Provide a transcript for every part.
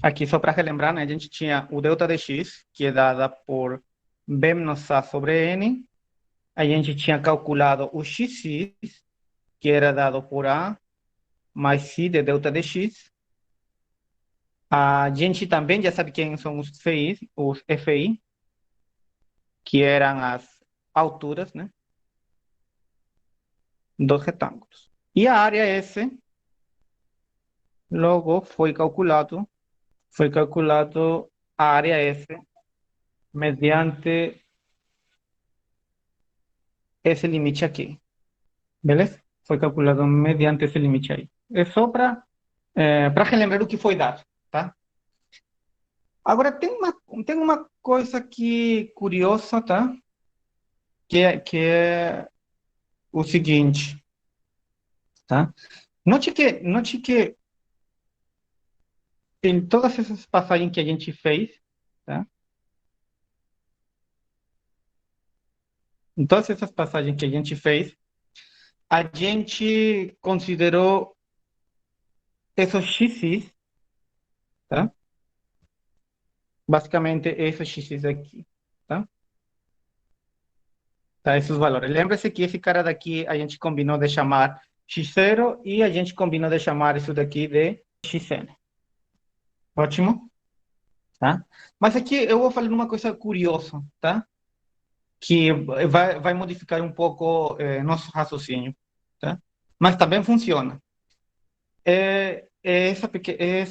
Aqui, só para relembrar, né, a gente tinha o delta de x, que é dada por b menos a sobre n. A gente tinha calculado o xx, que era dado por a mais c de delta de x. A gente também já sabe quem são os FI, que eram as alturas, né, dos retângulos. E a área S, logo, foi calculado a área S mediante esse limite aqui, beleza? Foi calculado mediante esse limite aí. É só para relembrar o que foi dado, tá? Agora, tem uma coisa aqui curiosa, tá? Que é o seguinte, tá? Note que em todas essas passagens que a gente fez, tá? Em todas essas passagens que a gente fez, a gente considerou esses x's, tá? Basicamente, esses x's aqui, tá? Tá? Esses valores. Lembra-se que esse cara daqui a gente combinou de chamar x0 e a gente combinou de chamar isso daqui de xn. Ótimo? Tá? Mas aqui eu vou falar uma coisa curiosa, tá? Que vai modificar um pouco nosso raciocínio, tá? Mas também funciona. É essa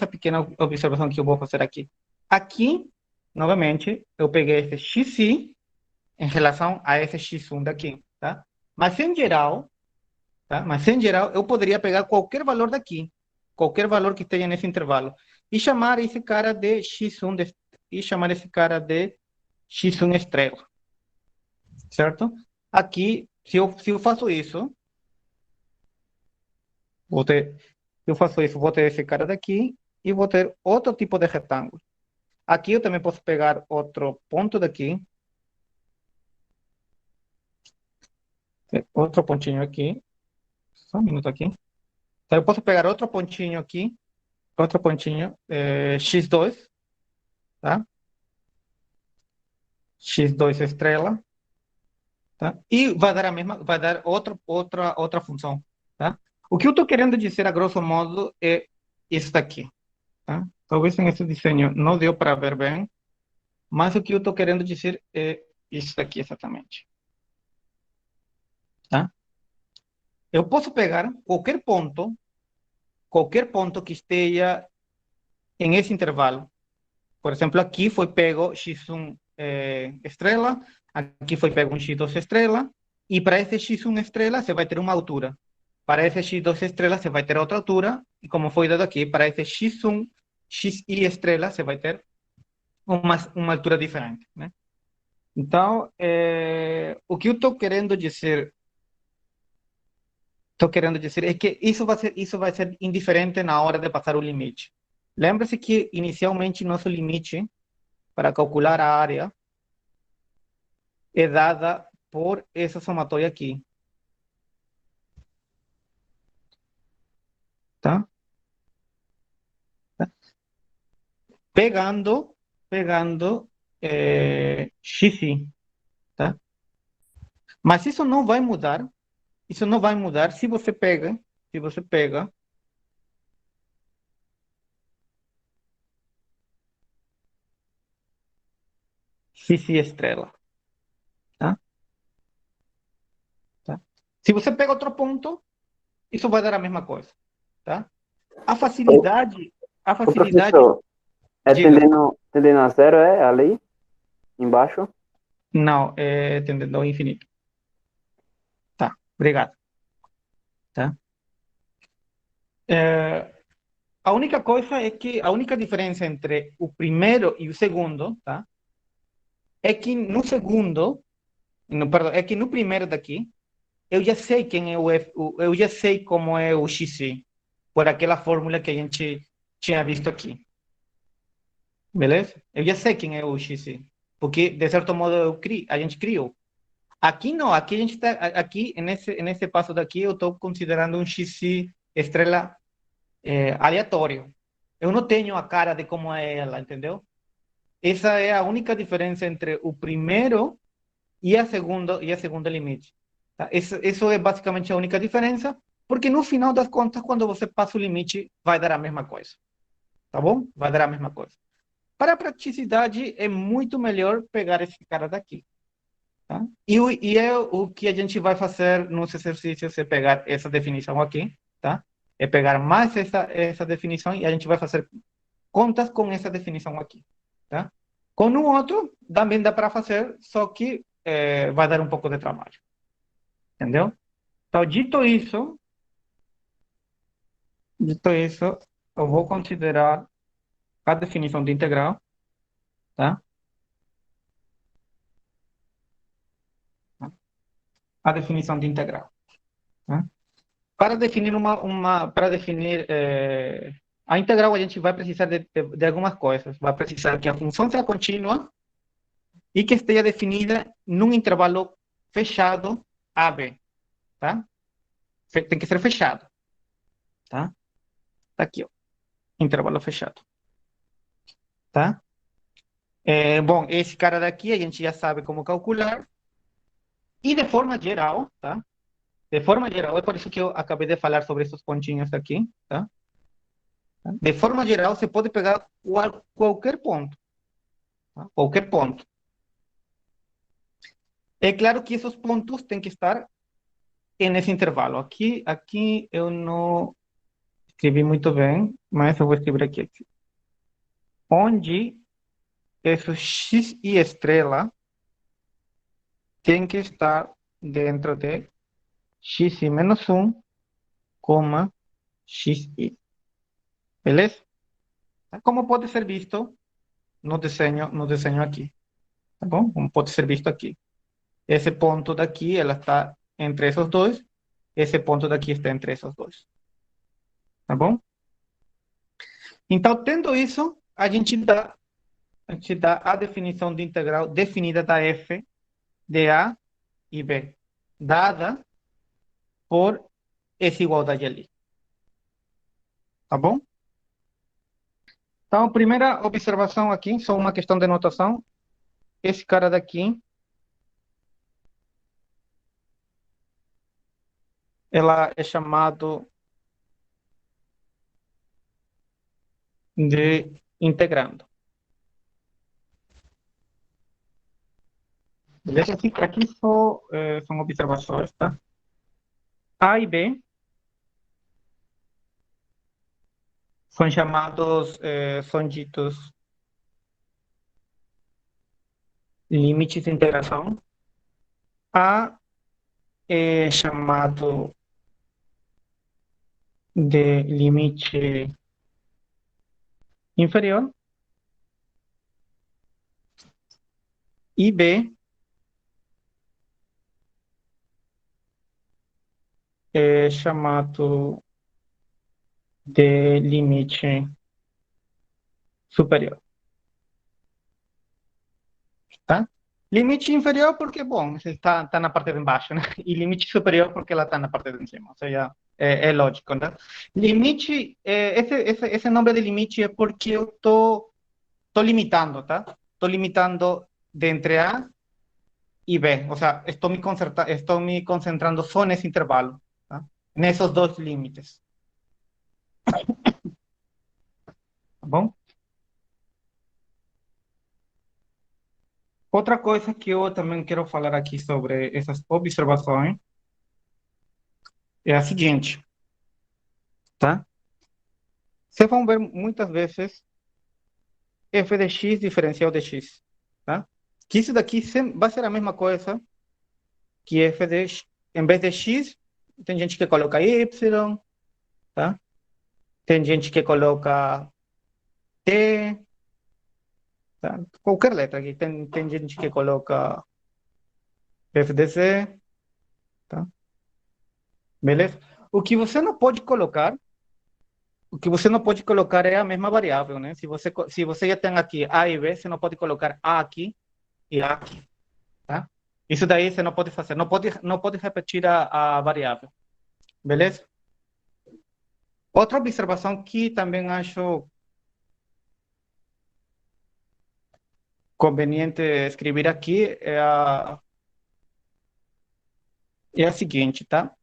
pequena observação que eu vou fazer aqui. Aqui, novamente, eu peguei esse xi em relação a esse x1 daqui, tá? Mas em geral, tá? Mas em geral, eu poderia pegar qualquer valor daqui, qualquer valor que esteja nesse intervalo, e chamar esse cara de x1 e chamar esse cara de x1 estrela, certo? Aqui, se eu faço isso, vou ter, se eu faço isso, vou ter esse cara daqui e vou ter outro tipo de retângulo. Aqui eu também posso pegar outro ponto daqui, outro pontinho aqui, só um minuto aqui. Então, eu posso pegar outro pontinho aqui, outro pontinho, x2, tá? X2 estrela, tá? E vai dar outra função, tá? O que eu estou querendo dizer, a grosso modo, é isso daqui, tá? Talvez em esse desenho não deu para ver bem, mas o que eu estou querendo dizer é isso daqui exatamente, tá? Eu posso pegar qualquer ponto que esteja em esse intervalo. Por exemplo, aqui foi pego x1 estrela, aqui foi pego um x2 estrela, e para esse x1 estrela você vai ter uma altura. Para esse x2 estrela você vai ter outra altura, e como foi dado aqui, para esse x1, xi estrela você vai ter uma altura diferente, né? Então, o que eu estou querendo dizer é que isso vai ser indiferente na hora de passar o limite. Lembre-se que inicialmente nosso limite para calcular a área é dada por essa somatória aqui, tá? Pegando xi, tá? Mas isso não vai mudar se você pega xi estrela, tá? Tá? Se você pega outro ponto, isso vai dar a mesma coisa, tá? A Ô, facilidade, a ô, facilidade, professor, é diga, tendendo a zero, é a lei? Embaixo? não, é tendendo ao infinito, tá? Obrigado, tá? É, a única coisa é que a única diferença entre o primeiro e o segundo, tá? É que no segundo, no, perdão, é que no primeiro daqui, eu já sei quem é eu já sei como é o xc, por aquela fórmula que a gente tinha visto aqui, beleza? Eu já sei quem é o xc, porque de certo modo a gente criou. Aqui não, aqui a gente está, aqui nesse passo daqui eu estou considerando um xc estrela aleatório, Eu não tenho a cara de como é ela, entendeu? Essa é a única diferença entre o primeiro e a segunda limite. Tá? Isso é basicamente a única diferença, porque no final das contas, quando você passa o limite, vai dar a mesma coisa. Tá bom? Vai dar a mesma coisa. Para a praticidade, é muito melhor pegar esse cara daqui. Tá? O que a gente vai fazer nos exercícios é pegar essa definição aqui, tá? É pegar mais essa definição e a gente vai fazer contas com essa definição aqui, tá? Com o outro, também dá para fazer, só que vai dar um pouco de trabalho, entendeu? Então, dito isso, eu vou considerar a definição de integral, tá? A definição de integral, tá? Para definir para definir a integral, a gente vai precisar de algumas coisas. Vai precisar que a função seja contínua e que esteja definida num intervalo fechado AB, tá? Tem que ser fechado, tá? Tá aqui, ó, intervalo fechado, tá? Bom, esse cara daqui a gente já sabe como calcular e de forma geral, tá? De forma geral, é por isso que eu acabei de falar sobre esses pontinhos aqui, tá? De forma geral, você pode pegar qualquer ponto, tá? Qualquer ponto. É claro que esses pontos têm que estar nesse intervalo. Aqui eu não escrevi muito bem, mas eu vou escrever aqui. Onde esse x e estrela tem que estar dentro de x e menos 1, xi. Beleza? Como pode ser visto no desenho aqui. Tá bom? Como pode ser visto aqui. Esse ponto daqui, ela está entre esses dois. Esse ponto daqui está entre esses dois. Tá bom? Então, tendo isso, a gente dá a definição de integral definida da f de A e B, dada por essa igualdade ali. Tá bom? Então, primeira observação aqui, só uma questão de notação. Esse cara daqui, ela é chamado de integrando. Beleza? Aqui só são observações, tá? A e B são chamados, são ditos limites de integração. A é chamado de limite inferior e B é chamado de limite superior, tá? Limite inferior porque, bom, está na parte de baixo, né? E limite superior porque ela está na parte de cima, ou seja, é lógico, né? Limite, esse nome de limite é porque eu tô limitando, tá? Estou limitando de entre A y B, o sea, estoy me concentrando só nesse intervalo, tá? Nesses dois límites, tá bom? Outra coisa que eu também quero falar aqui sobre essas observações é a seguinte, tá? Vocês vão ver muitas vezes f de x diferencial de x, tá? Que isso daqui vai ser a mesma coisa que f de x. Em vez de x, tem gente que coloca y, tá? Tem gente que coloca t, tá? Qualquer letra aqui. Tem gente que coloca f de z, tá? Beleza? O que você não pode colocar, o que você não pode colocar é a mesma variável, né? Se você já tem aqui A e B, você não pode colocar A aqui e A aqui, tá? Isso daí você não pode fazer, não pode repetir a variável, beleza? Outra observação que também acho conveniente escrever aqui é a seguinte, tá?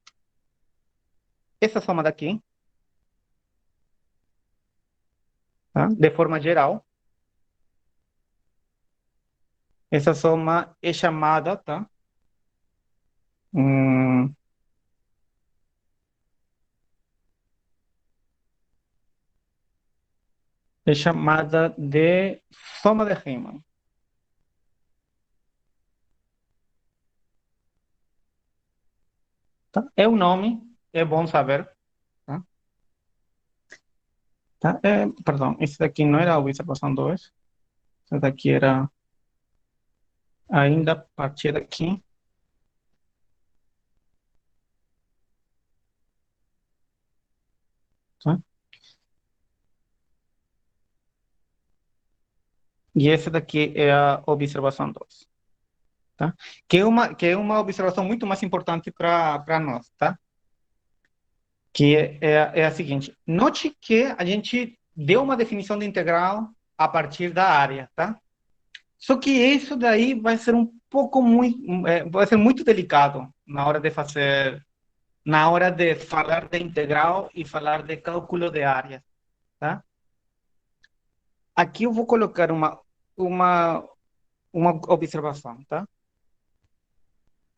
Essa soma daqui, tá? De forma geral, essa soma é chamada, tá? Hum, é chamada de soma de Riemann, tá? É o nome, é bom saber, tá? Tá? Perdão, esse daqui não era a observação 2, esse daqui era ainda a partir daqui, tá? E esse daqui é a observação 2, tá? Que é uma observação muito mais importante para nós, tá? Que é a seguinte: note que a gente deu uma definição de integral a partir da área, tá? Só que isso daí vai ser um pouco muito, vai ser muito delicado na hora de falar de integral e falar de cálculo de área, tá? Aqui eu vou colocar uma, uma observação, tá?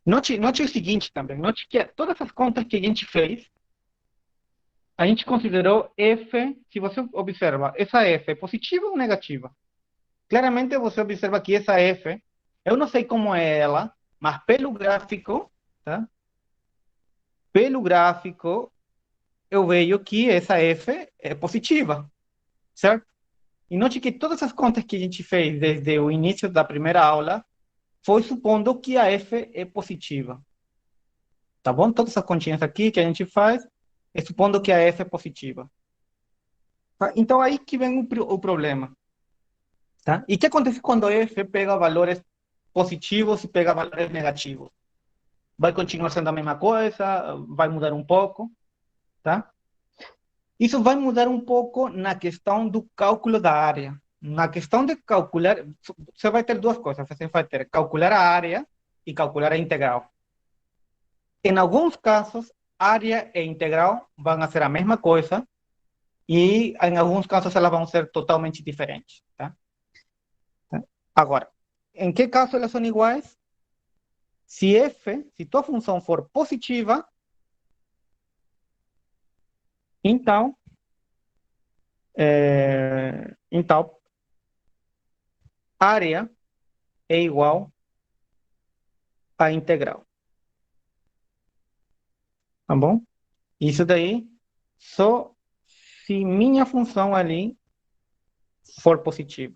Note o seguinte também, note que todas as contas que a gente fez, a gente considerou F, se você observa, essa F é positiva ou negativa? Claramente você observa que essa F, eu não sei como é ela, mas pelo gráfico, tá? Pelo gráfico, eu vejo que essa F é positiva, certo? E note que todas as contas que a gente fez desde o início da primeira aula foi supondo que a F é positiva, tá bom? Todas as continhas aqui que a gente faz é supondo que a F é positiva. Tá? Então aí que vem o problema, tá? E o que acontece quando a F pega valores positivos e pega valores negativos? Vai continuar sendo a mesma coisa? Vai mudar um pouco, tá? Isso vai mudar um pouco na questão do cálculo da área. Na questão de calcular, você vai ter duas coisas. Você vai ter calcular a área e calcular a integral. Em alguns casos, área e integral vão a ser a mesma coisa e em alguns casos elas vão ser totalmente diferentes, tá? Agora, em que caso elas são iguais? Se tua função for positiva, então, então área é igual a integral, tá bom? Isso daí só se minha função ali for positiva,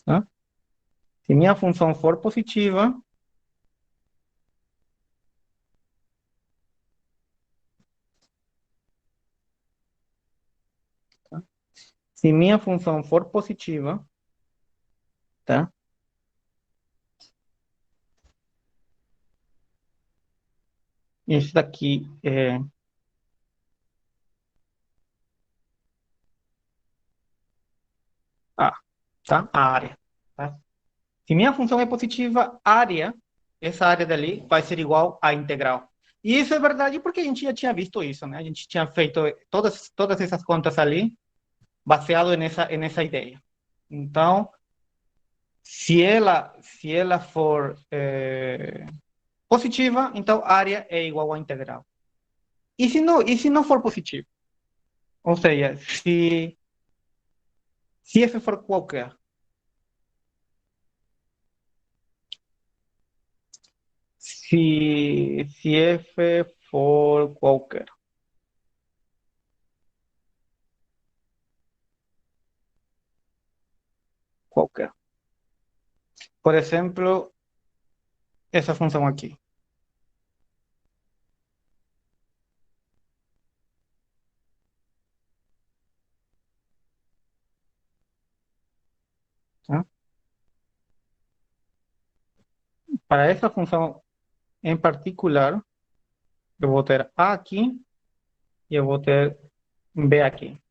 tá? Se minha função for positiva, tá? Se minha função for positiva, tá? Isso daqui é A, tá? A área, tá? Se minha função é positiva, área, essa área dali vai ser igual à integral. E isso é verdade porque a gente já tinha visto isso, né? A gente tinha feito todas essas contas ali baseado nessa ideia. Então, se ela for positiva, então área é igual à integral. E se não for positivo? Ou seja, se f for qualquer, se f for qualquer. Por exemplo, essa função aqui, tá? Para essa função em particular, eu vou ter A aqui e eu vou ter B aqui.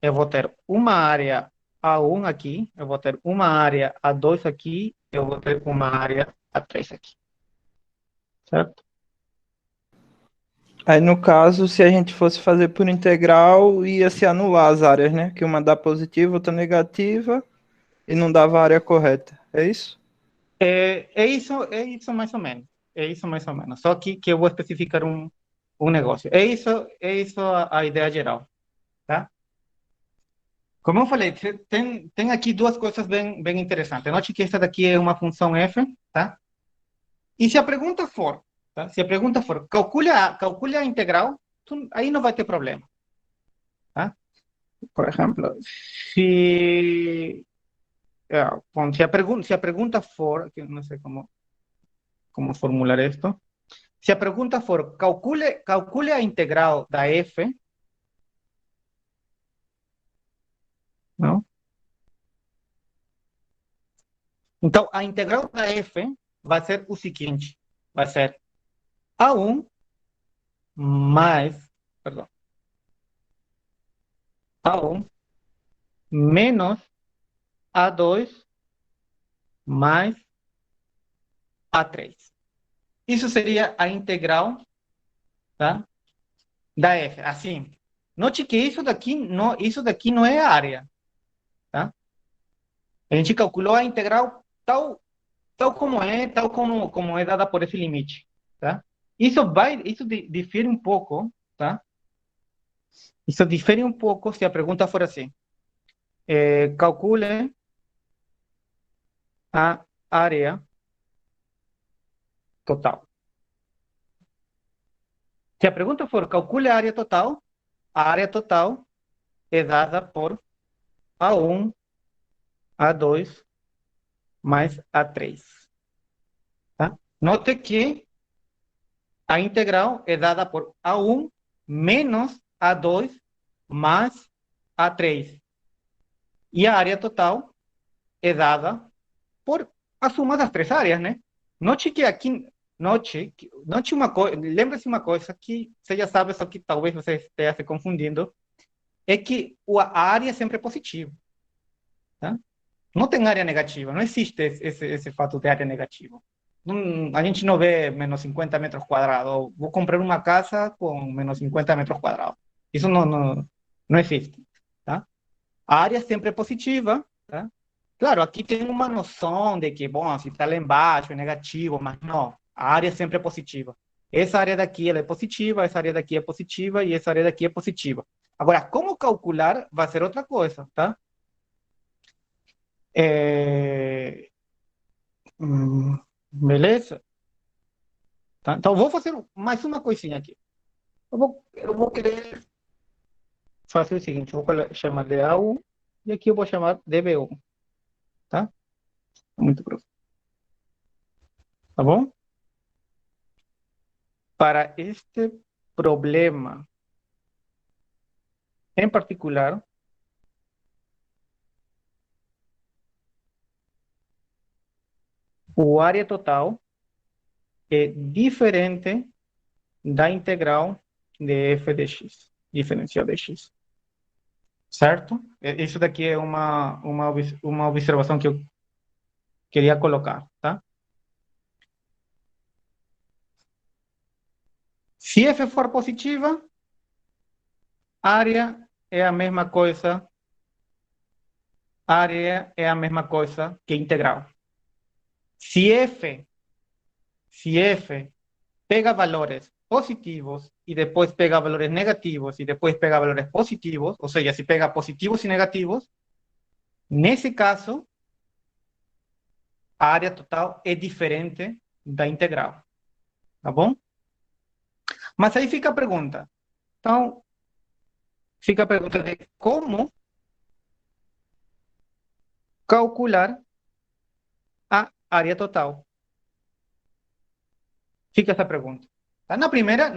Eu vou ter uma área A1 aqui, eu vou ter uma área A2 aqui, eu vou ter uma área A3 aqui. Certo? Aí, no caso, se a gente fosse fazer por integral, ia se anular as áreas, né? Que uma dá positiva, outra negativa, e não dava a área correta. É isso? É isso mais ou menos. É isso mais ou menos. Só que eu vou especificar um negócio. É isso a ideia geral, tá? Como eu falei, tem aqui duas coisas bem interessantes. Note que esta daqui é uma função f, tá? E se a pergunta for, tá? Se a pergunta for, calcule a integral, aí não vai ter problema, tá? Por exemplo, se, bom, se a pergunta for, que não sei como formular esto, se a pergunta for, calcule a integral da f, não? Então, a integral da f vai ser o seguinte, vai ser a1 mais, perdão, a1 menos a2 mais a3. Isso seria a integral, tá, da f. Assim, note que isso daqui não é a área, tá? A gente calculou a integral tal como é dada por esse limite, tá? Isso difere um pouco, tá? Isso difere um pouco se a pergunta for assim: calcule a área total. Se a pergunta for calcule a área total é dada por A1, A2 mais A3. Tá? Note que a integral é dada por A1 menos A2 mais A3. E a área total é dada por a suma das três áreas, né? Note que aqui, note uma coisa, lembre-se uma coisa que você já sabe, só que talvez você esteja se confundindo, é que a área sempre é positiva, tá? Não tem área negativa, não existe esse fato de área negativa. A gente não vê menos 50 metros quadrados. Vou comprar uma casa com menos 50 metros quadrados. Isso não existe, tá? A área sempre é positiva, tá? Claro, aqui tem uma noção de que, bom, se está lá embaixo é negativo, mas não. A área sempre é positiva. Essa área daqui ela é positiva, essa área daqui é positiva e essa área daqui é positiva. Agora, como calcular vai ser outra coisa, tá? É... Beleza? Tá? Então, vou fazer mais uma coisinha aqui. Eu vou querer fazer o seguinte, eu vou chamar de A1 e aqui eu vou chamar de B1, tá? Muito pronto. Tá bom? Para este problema em particular, o área total é diferente da integral de f de x, diferencial de x. Certo? Isso daqui é uma observação que eu queria colocar, tá? Se f for positiva, área é a mesma coisa, área é a mesma coisa que integral. Se f pega valores positivos y después pega valores negativos y después pega valores positivos, o sea, si pega positivos y negativos, nesse caso, a área total é diferente da integral. Tá bom? Mas aí fica a pergunta. Então, fica a pergunta de como calcular a área total. Fica essa pergunta. Tá? Na primeira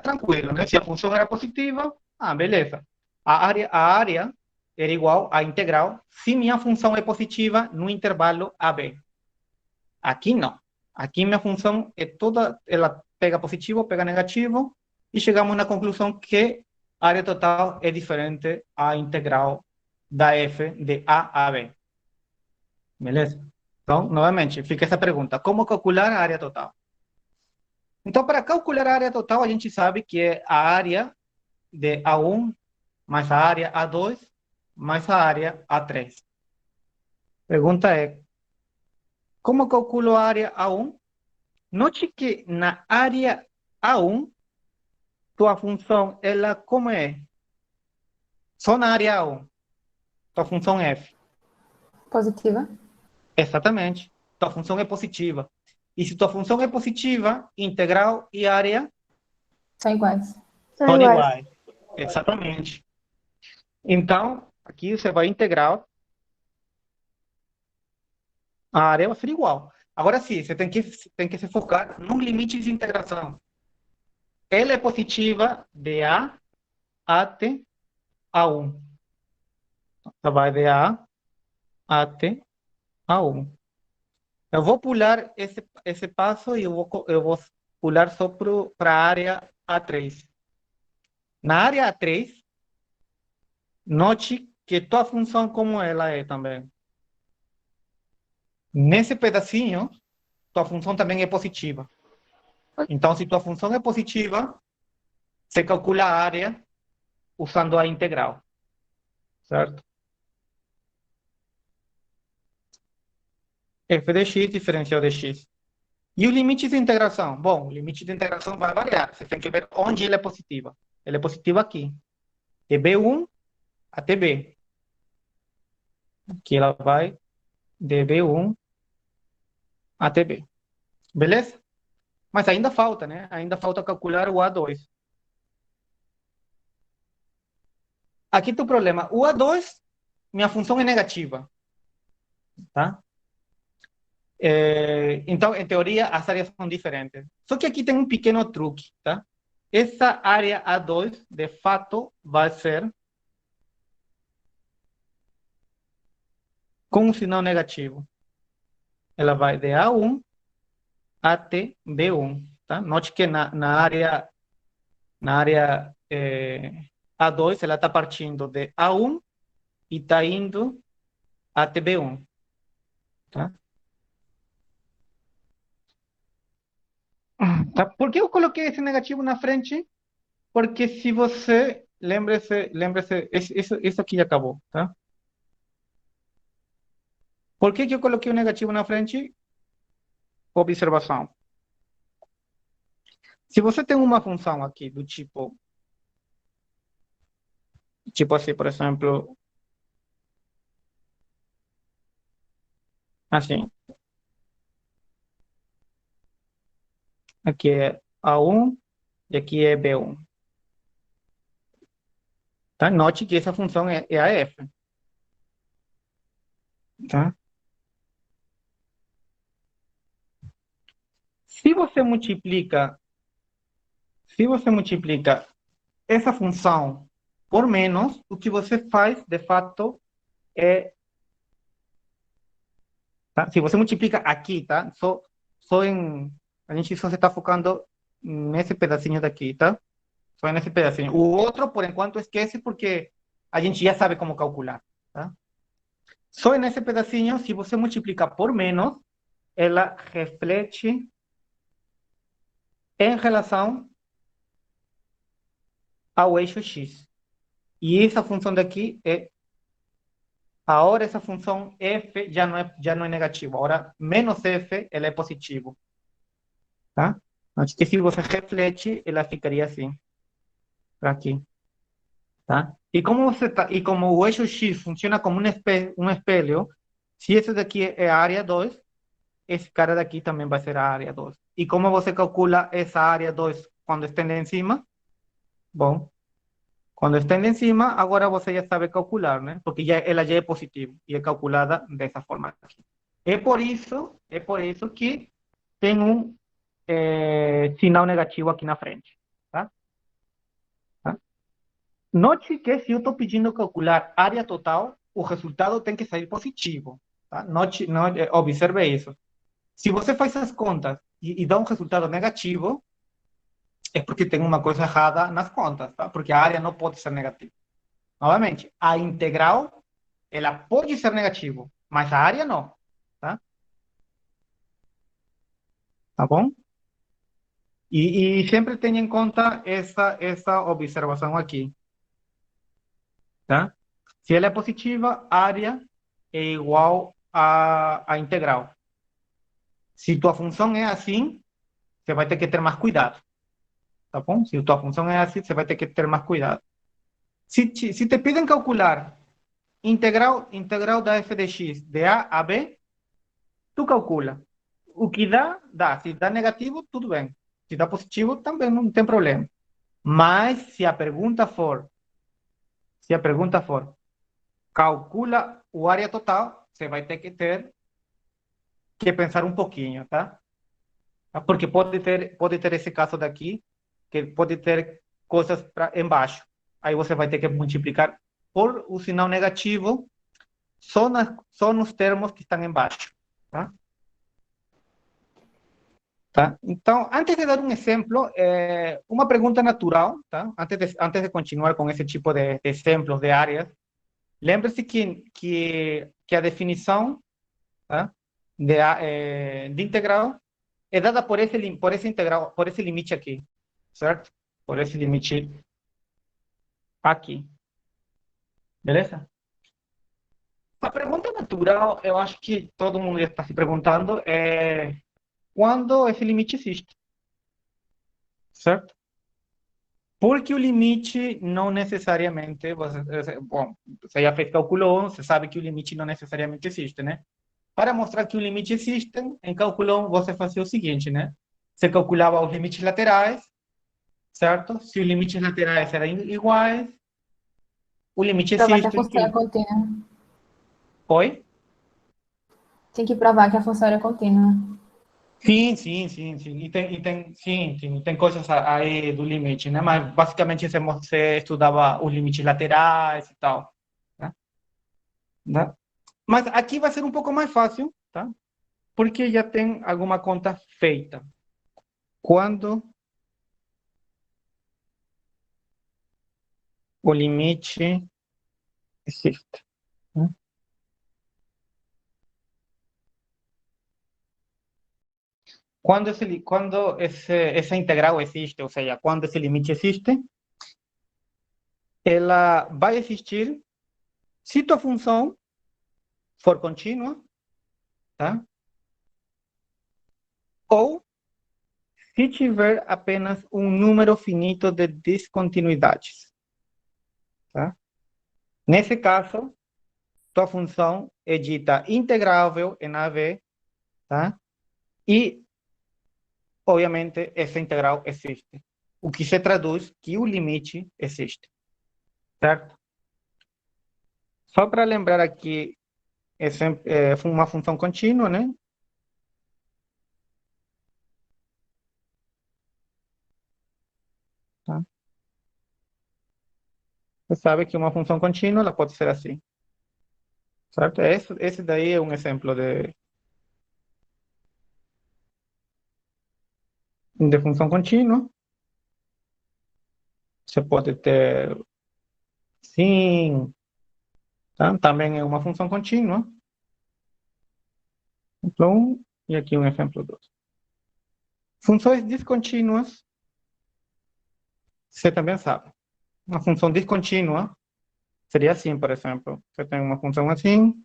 tranquilo, né? Se a função era positiva, beleza. A área era igual à integral se minha função é positiva no intervalo AB. Aqui não. Aqui minha função é toda, ela pega positivo, pega negativo, e chegamos na conclusão que a área total é diferente à integral da F de A a B. Beleza? Então, novamente, fica essa pergunta. Como calcular a área total? Então, para calcular a área total, a gente sabe que é a área de A1 mais a área A2 mais a área A3. Pergunta é, como calculo a área A1? Note que na área A1, tua função, ela como é? Só na área A1, tua função é F. Positiva. Exatamente. Tua função é positiva. E se tua função é positiva, integral e área São iguais. são iguais. Exatamente. Então, aqui você vai integral, a área vai ser igual. Agora sim, você tem que se focar no limite de integração. Ela é positiva de A até A1. Então, vai de A até A1. Eu vou pular esse passo e eu vou pular só para a área A3. Na área A3, note que tua função como ela é também. Nesse pedacinho, tua função também é positiva. Então, se tua função é positiva, você calcula a área usando a integral. Certo? F de x diferencial de x. E o limite de integração? Bom, o limite de integração vai variar. Você tem que ver onde ele é positiva. Ele é positivo aqui. De B1 até B. Aqui ela vai de B1 até B. Beleza? Mas ainda falta, né? Ainda falta calcular o A2. Aqui tem o problema. O A2, minha função é negativa. Tá? Então, em teoria, as áreas são diferentes. Só que aqui tem um pequeno truque, tá? Essa área A2, de fato, vai ser com um sinal negativo. Ela vai de A1 até B1, tá? Note que na área A2, ela está partindo de A1 e está indo até B1, tá? Tá? Por que eu coloquei esse negativo na frente? Porque se você, lembre-se, isso aqui já acabou, tá? Por que eu coloquei o negativo na frente? Observação. Se você tem uma função aqui do tipo assim, por exemplo, assim, aqui é A1 e aqui é B1. Tá? Note que essa função é a f. Tá? Se você multiplica essa função por menos, o que você faz, de fato, é... Tá? Se você multiplica aqui, tá? A gente só está focando nesse pedacinho daqui, tá? Só nesse pedacinho. O outro, por enquanto, esquece porque a gente já sabe como calcular, tá? Só nesse pedacinho, se você multiplica por menos, ela reflete em relação ao eixo x. E essa função daqui é... Agora essa função f já não é negativa. Agora, menos f, ela é positivo. Tá? Acho que se você reflete, ela ficaria assim. Para aqui. Tá? E como o eixo x funciona como um espelho, se esse daqui é a área 2, esse cara daqui também vai ser a área 2. E como você calcula essa área 2 quando estende em cima? Bom, quando estende em cima, agora você já sabe calcular, né? Porque ela já é positiva e é calculada dessa forma aqui. É por isso que tem um sinal negativo aqui na frente. Tá? Tá? Note que se eu estou pedindo calcular área total, o resultado tem que sair positivo. Tá? Observe isso. Se você faz as contas e dá um resultado negativo, é porque tem uma coisa errada nas contas, tá? Porque a área não pode ser negativa. Novamente, a integral ela pode ser negativo, mas a área não, tá? Tá bom? E sempre tenha em conta essa observação aqui, tá? Se ela é positiva, a área é igual a integral. Se tua função é assim, você vai ter que ter mais cuidado, tá bom? Se tua função é assim, você vai ter que ter mais cuidado. Se te pedem calcular integral da f de x de a a b, tu calcula. O que dá, dá. Se dá negativo, tudo bem. Se dá positivo, também não tem problema. Mas se a pergunta for, calcula o área total, você vai ter que pensar um pouquinho, tá? Porque pode ter esse caso daqui, que pode ter coisas embaixo. Aí você vai ter que multiplicar por o sinal negativo só nos termos que estão embaixo, tá? Tá? Então, antes de dar um exemplo, uma pergunta natural, tá? Antes de continuar com esse tipo de exemplos de áreas, lembre-se que a definição, tá? de integral é dada por esse integral, por esse limite aqui, certo? Por esse limite aqui, beleza? A pergunta natural, eu acho que todo mundo está se perguntando, é quando esse limite existe, certo? Porque o limite não necessariamente, bom, você já fez cálculo 1, você sabe que o limite não necessariamente existe, né? Para mostrar que o limite existe, em cálculo 1 você fazia o seguinte, né? Você calculava os limites laterais, certo? Se os limites laterais eram iguais, o limite Provar que a existe. função é contínua. Oi? Tem que provar que a função era contínua. Sim, sim, sim, sim. Sim, tem coisas aí do limite, né? Mas basicamente você estudava os limites laterais e tal, né? Né? Mas aqui vai ser um pouco mais fácil, tá? Porque já tem alguma conta feita. Quando o limite existe, né? Essa integral existe, ou seja, quando esse limite existe, ela vai existir se tua função for contínua, tá? Ou se tiver apenas um número finito de descontinuidades, tá? Nesse caso, tua função é dita integrável em AB, tá? E, obviamente, essa integral existe. O que se traduz que o limite existe, certo? Só para lembrar aqui, é uma função contínua, né? Tá? Você sabe que uma função contínua ela pode ser assim, certo? Esse daí é um exemplo de função contínua. Você pode ter sim, tá? Também é uma função contínua. Exemplo 1 e aqui um exemplo 2. Funções descontínuas, você também sabe. Uma função descontínua seria assim, por exemplo. Você tem uma função assim,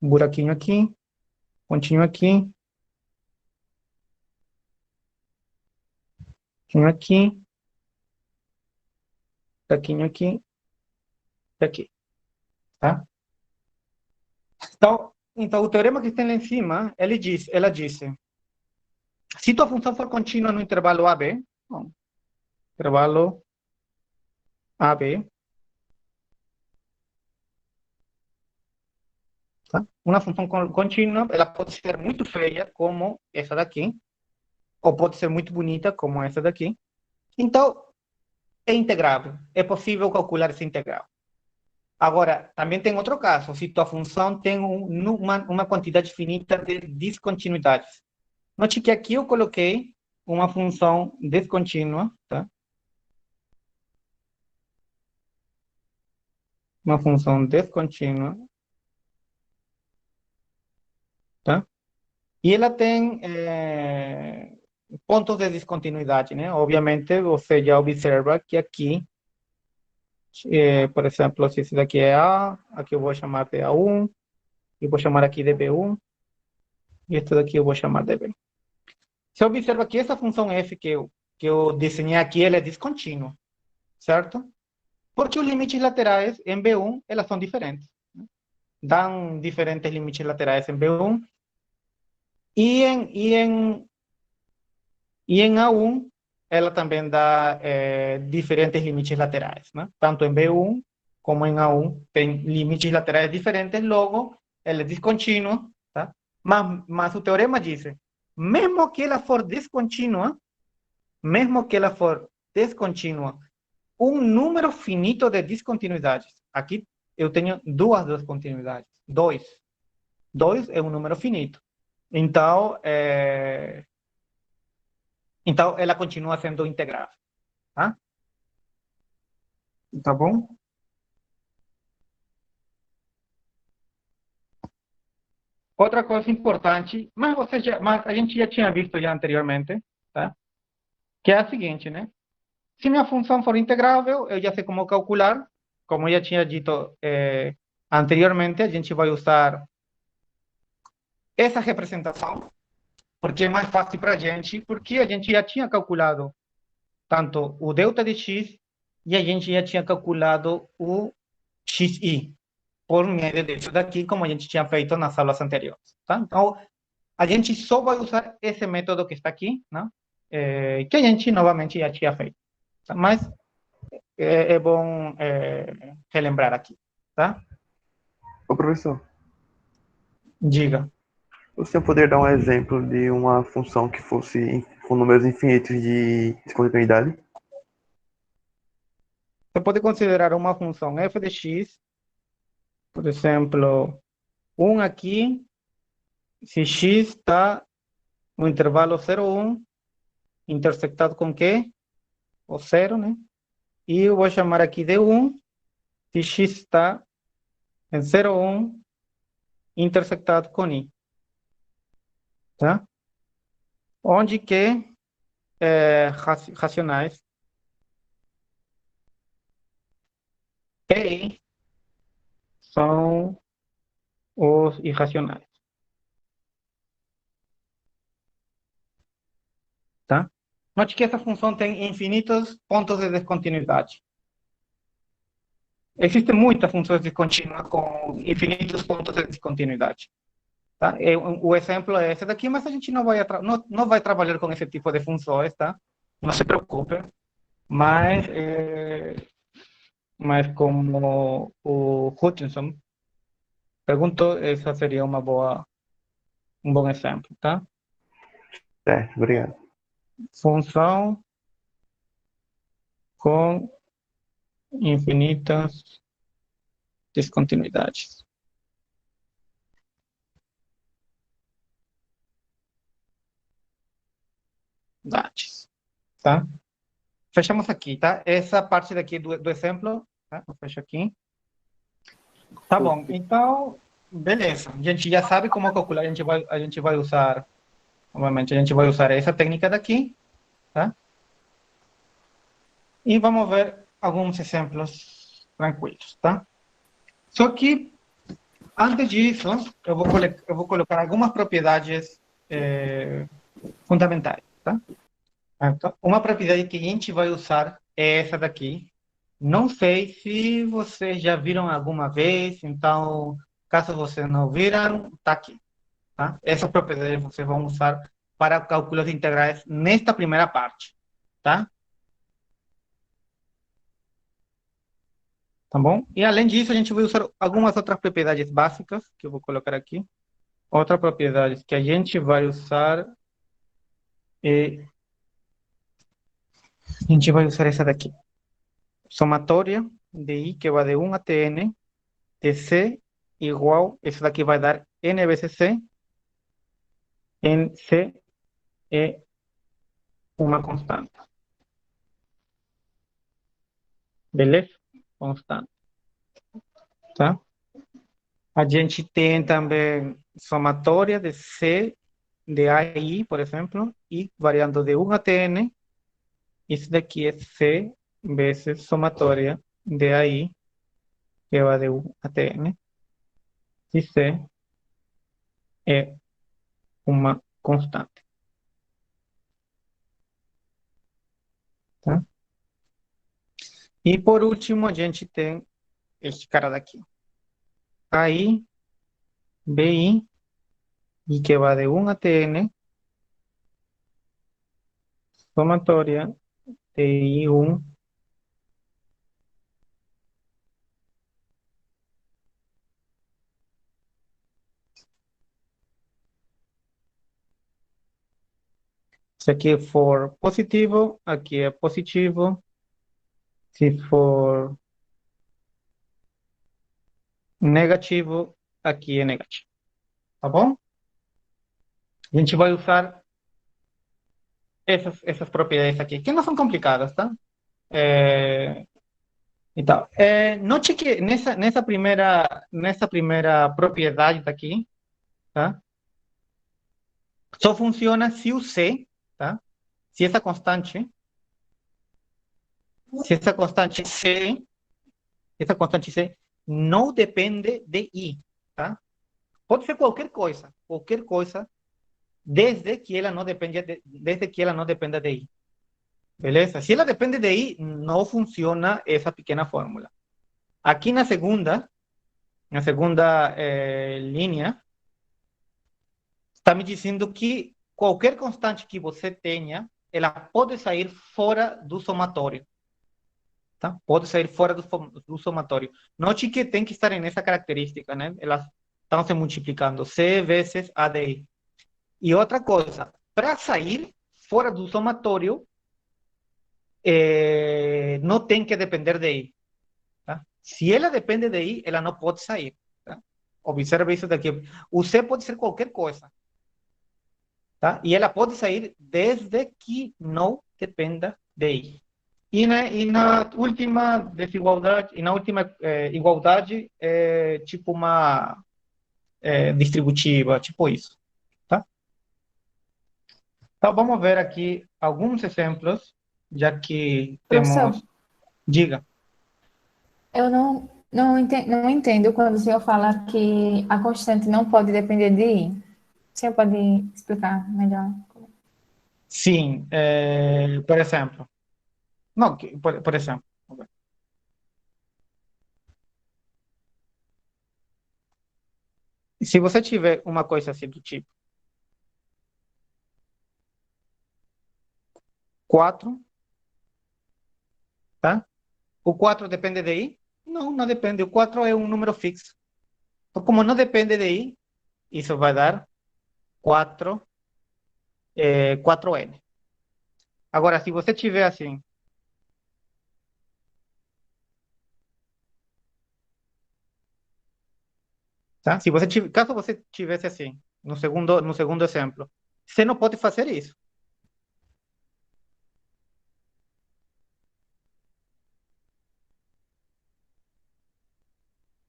um buraquinho aqui, pontinho aqui, pontinho aqui, buraquinho aqui, daqui, tá? Então, o teorema que está lá em cima, ela disse, se tua função for contínua no intervalo AB, bom, intervalo AB, tá? Uma função contínua, ela pode ser muito feia, como essa daqui, ou pode ser muito bonita, como essa daqui. Então, é integrável, é possível calcular essa integral. Agora, também tem outro caso, se tua função tem uma quantidade finita de descontinuidades. Note que aqui eu coloquei uma função descontínua, tá? uma função descontínua, tá? E ela tem pontos de descontinuidade, né? Obviamente, você já observa que aqui, por exemplo, se esse daqui é A, aqui eu vou chamar de A1, e vou chamar aqui de B1, e esse daqui eu vou chamar de B. Você observa que essa função f que eu desenhei aqui, ela é descontínua, certo? Porque os limites laterais em B1, elas são diferentes. Dão diferentes limites laterais em B1 e em A1 ela também dá diferentes limites laterais, né? Tanto em B1 como em A1 tem limites laterais diferentes, logo ela é descontínua, tá? Mas o teorema diz, mesmo que ela for descontínua, um número finito de descontinuidades. Aqui eu tenho duas descontinuidades. Dois é um número finito. Então ela continua sendo integrável. Tá? Tá bom? Outra coisa importante, mas a gente já tinha visto já anteriormente, tá? Que é a seguinte, né? Se minha função for integrável, eu já sei como calcular. Como eu já tinha dito anteriormente, a gente vai usar essa representação, porque é mais fácil para a gente, porque a gente já tinha calculado tanto o delta de x e a gente já tinha calculado o xi por meio disso daqui, como a gente tinha feito nas aulas anteriores. Tá? Então, a gente só vai usar esse método que está aqui, né? Que a gente novamente já tinha feito. Tá? Mas é bom relembrar aqui. Tá? Ô, professor, Diga. você poderia dar um exemplo de uma função que fosse com números infinitos de descontinuidade? Você pode considerar uma função f de x, por exemplo, 1 aqui, se x está no intervalo 0, 1, intersectado com quê? O 0, né? E eu vou chamar aqui de 1, se x está em 0, 1, intersectado com i. Tá? Onde que racionais e são os irracionais. Tá? Note que essa função tem infinitos pontos de descontinuidade. Existem muitas funções descontínuas com infinitos pontos de descontinuidade. Tá? O exemplo é esse daqui, mas a gente não vai trabalhar com esse tipo de funções, tá? Não se preocupe. Mas como o Hutchinson perguntou, essa seria um bom exemplo, tá? Certo, obrigado. Função com infinitas descontinuidades. Tá? Fechamos aqui, tá? Essa parte daqui do exemplo, tá? Eu fecho aqui. Tá bom, então, beleza. A gente já sabe como calcular, a gente vai usar, obviamente, a gente vai usar essa técnica daqui, tá? E vamos ver alguns exemplos tranquilos, tá? Só que, antes disso, eu vou colocar algumas propriedades fundamentais, tá? Então, uma propriedade que a gente vai usar é essa daqui. Não sei se vocês já viram alguma vez, então, caso vocês não viram, tá aqui. Tá? Essa propriedade vocês vão usar para cálculos integrais nesta primeira parte. Tá? Tá bom? E além disso, a gente vai usar algumas outras propriedades básicas, que eu vou colocar aqui. Outra propriedade que a gente vai usar é... A gente vai usar essa daqui. Somatória de i que vai de 1 até n, de c igual, essa daqui vai dar n vezes c, em c é uma constante. Beleza? Constante. tá? A gente tem também somatória de C de A e I, por exemplo, e variando de 1 até N. Isso daqui é C vezes somatória de A e I, que vai de 1 até N. E C é uma constante, tá? E por último, a gente tem este cara daqui. AI, BI, e que vai de 1 até N, somatória de I1 se aqui for positivo, aqui é positivo. Se for negativo, aqui é negativo. Tá bom? A gente vai usar essas propriedades aqui, que não são complicadas, tá? Então, note que nessa primeira propriedade daqui, tá? Só funciona se o C, tá? Se essa constante C, essa constante C não depende de I, tá? Pode ser qualquer coisa, desde que ela não dependa de I. Beleza? Se ela depende de I, não funciona essa pequena fórmula. Aqui na segunda linha, está me dizendo que qualquer constante que você tenha, ela pode sair fora do somatório. Tá? Pode sair fora do somatório. Note que tem que estar nessa característica, né? Elas estão se multiplicando. C vezes A de I. E outra coisa, para sair fora do somatório, não tem que depender de I. Tá? Se ela depende de I, ela não pode sair. Tá? Observe isso daqui. O C pode ser qualquer coisa. Tá? E ela pode sair desde que não dependa de I. E na última desigualdade, e na última igualdade, é tipo uma distributiva, tipo isso. Tá? Então, vamos ver aqui alguns exemplos, já que Professor, temos. Diga. eu não entendo quando o senhor fala que a constante não pode depender de I. O senhor pode explicar melhor? Sim, por exemplo. Não, por exemplo. Se você tiver uma coisa assim do tipo 4, tá? O 4 depende de I? Não, não depende. O 4 é um número fixo. Então, como não depende de I, isso vai dar 4, 4N. Agora, se você tiver assim, tá? Caso você tivesse assim, no segundo exemplo, você não pode fazer isso.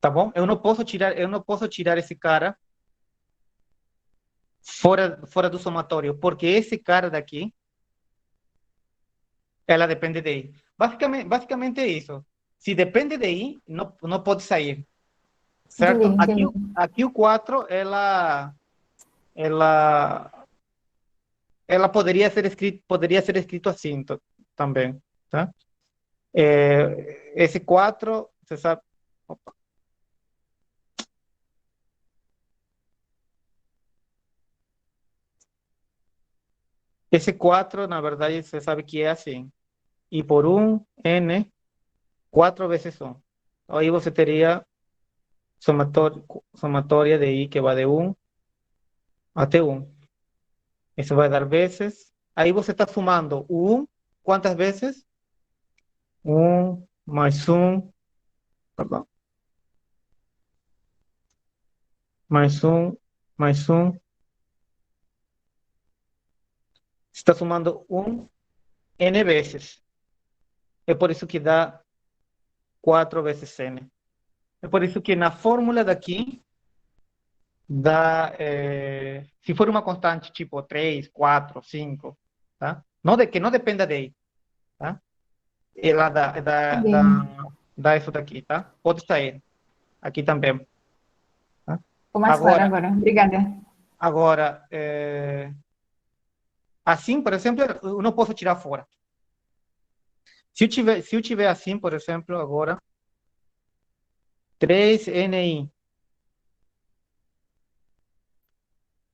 Tá bom? Eu não posso tirar esse cara fora do somatório, porque esse cara daqui, ela depende de I. Basicamente é isso. Se depende de I, não pode sair. Entendi, Certo? Aqui, entendi. aqui o 4, ela, ela poderia ser escrito assim também, tá? Esse 4, você sabe. Opa. Esse 4, na verdade, você sabe que é assim. E por 1, N, 4 vezes 1. Aí você teria somatória de I que vai de 1 até 1. Isso vai dar vezes. Aí você está sumando o 1, quantas vezes? 1 mais 1, perdão, mais 1, mais 1. Está sumando 1 N vezes. É por isso que dá 4 vezes N. É por isso que na fórmula daqui, dá, se for uma constante tipo 3, 4, 5, tá? Não que não dependa de I, tá? Ela Entendi. dá isso daqui, tá? Pode sair aqui também, tá? Ficou mais claro Agora, agora. Obrigada. agora, assim, por exemplo, eu não posso tirar fora. Se eu tiver assim, por exemplo, agora, 3NI,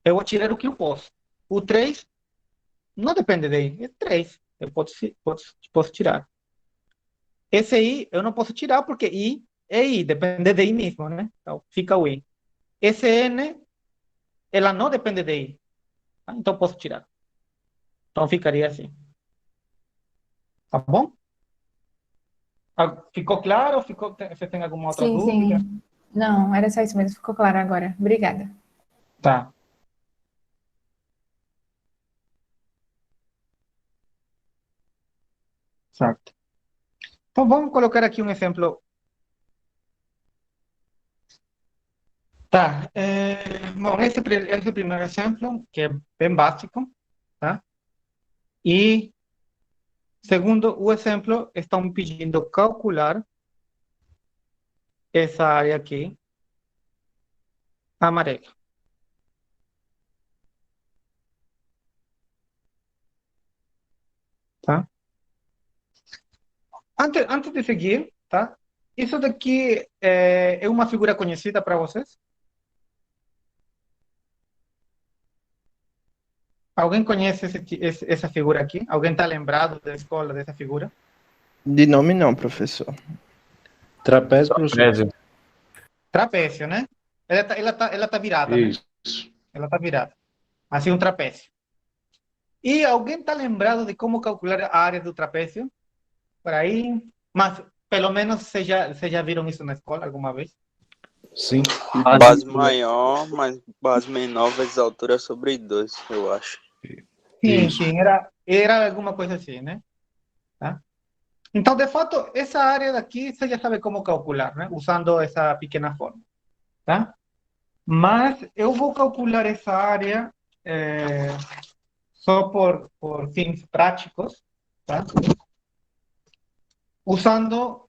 eu vou tirar o que eu posso. O 3 não depende de I, é 3. Eu posso tirar. Esse I eu não posso tirar porque I é I, depende de I mesmo, né? Então, fica o I. Esse N, ela não depende de I, tá? Então posso tirar. Então ficaria assim. Tá bom? Ficou claro? Você tem alguma outra Sim, dúvida? sim. Não, era só isso mesmo. Ficou claro agora. Obrigada. Tá. Certo. Então vamos colocar aqui um exemplo. Tá. Bom, esse primeiro exemplo, que é bem básico, tá? E segundo o exemplo, estão me pedindo calcular essa área aqui, amarela, tá? Antes de seguir, tá? Isso daqui é uma figura conhecida para vocês? Alguém conhece essa figura aqui? Alguém está lembrado da escola dessa figura? De nome não, professor. Trapézio, professor. Trapézio. Trapézio, né? Ela tá virada, né? Isso. Ela tá virada. Assim, um trapézio. E alguém está lembrado de como calcular a área do trapézio? Por aí? Mas, pelo menos, vocês já viram isso na escola alguma vez? Sim. Base maior, mas base menor vezes altura sobre 2, eu acho. Sim, Isso. sim, era alguma coisa assim, né? Tá? Então, de fato, essa área daqui você já sabe como calcular, né? Usando essa pequena forma, tá? Mas eu vou calcular essa área só por fins práticos, tá? Usando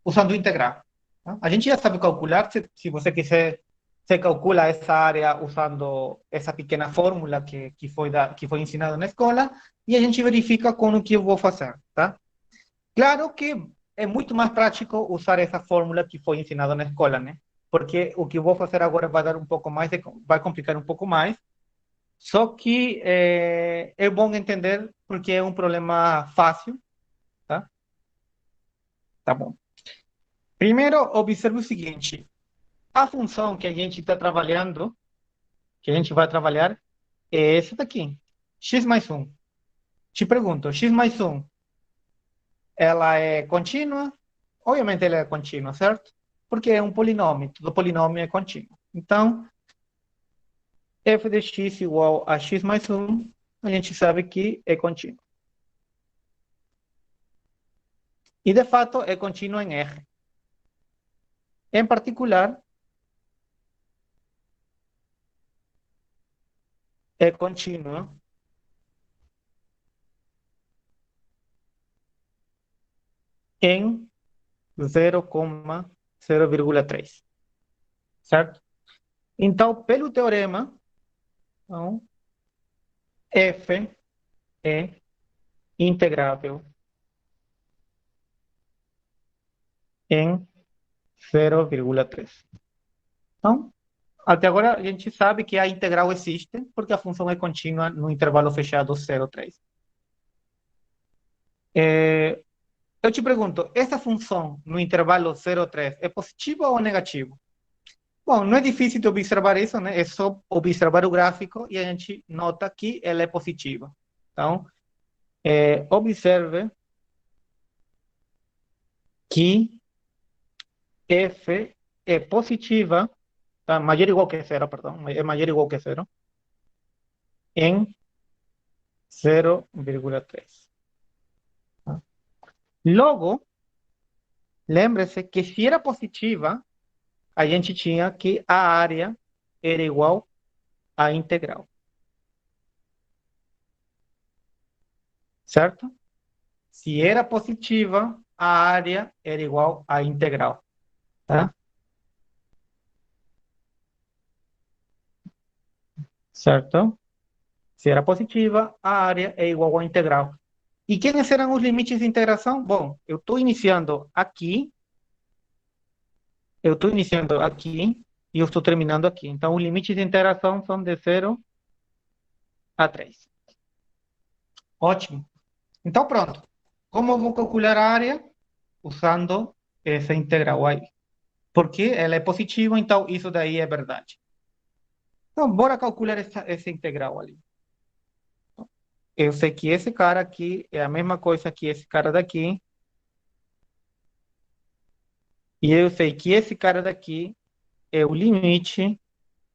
o integral, tá? A gente já sabe calcular, se você quiser, você calcula essa área usando essa pequena fórmula que foi ensinada na escola e a gente verifica com o que eu vou fazer, tá? Claro que é muito mais prático usar essa fórmula que foi ensinada na escola, né? Porque o que eu vou fazer agora vai dar um pouco mais, vai complicar um pouco mais. Só que é bom entender porque é um problema fácil, tá? Tá bom. Primeiro, observe o seguinte: a função que a gente está trabalhando, que a gente vai trabalhar, é essa daqui, x mais 1. Te pergunto, x mais 1, ela é contínua? Obviamente ela é contínua, certo? Porque é um polinômio, todo polinômio é contínuo. Então, f de x igual a x mais 1, a gente sabe que é contínuo. E, de fato, é contínuo em R. Em particular, é contínuo em 0,3, certo? Então, pelo teorema, então, f é integrável em 0,3. Então, até agora a gente sabe que a integral existe porque a função é contínua no intervalo fechado 0,3. Eu te pergunto, essa função no intervalo 0,3 é positiva ou negativa? Bom, não é difícil de observar isso, né? É só observar o gráfico e a gente nota que ela é positiva. Então, observe que f é positiva, tá? Maior ou igual que zero, perdão, é maior ou igual que zero, em 0,3. Tá? Logo, lembre-se que se era positiva, a gente tinha que a área era igual à integral. Certo? Se era positiva, a área era igual à integral. Tá? Certo? Se era positiva, a área é igual à integral. E quais eram os limites de integração? Bom, eu estou iniciando aqui e eu estou terminando aqui. Então, os limites de integração são de 0 a 3. Ótimo. Então, pronto. Como eu vou calcular a área? Usando essa integral aí. Porque ela é positiva, então isso daí é verdade. Então, bora calcular essa integral ali. Eu sei que esse cara aqui é a mesma coisa que esse cara daqui. E eu sei que esse cara daqui é o limite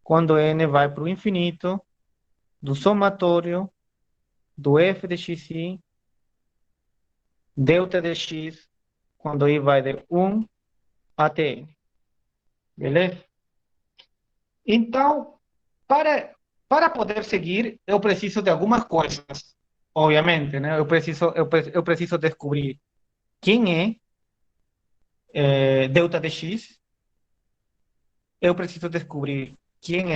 quando n vai para o infinito do somatório do f de xi delta de x quando i vai de 1 até n. Beleza? Então, para poder seguir, eu preciso de algumas coisas. Obviamente, né? Eu preciso descobrir quem delta de x. Eu preciso descobrir quem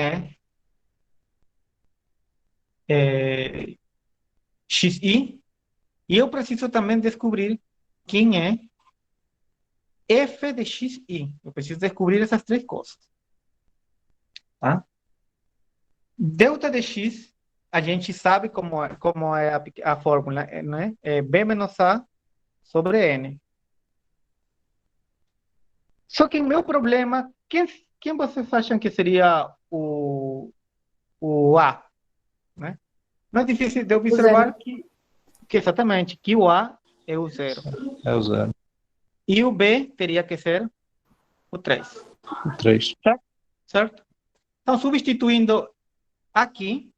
xi. E eu preciso também descobrir quem é f de xi. Eu preciso descobrir essas três coisas. Tá? Delta de x, a gente sabe como é a fórmula, né? É b menos a sobre n. Só que o meu problema, quem vocês acham que seria o A? Né? Não é difícil de observar que exatamente, que o A é o 0. É o 0. E o B teria que ser o 3. O 3. Certo? Então, substituindo aqui,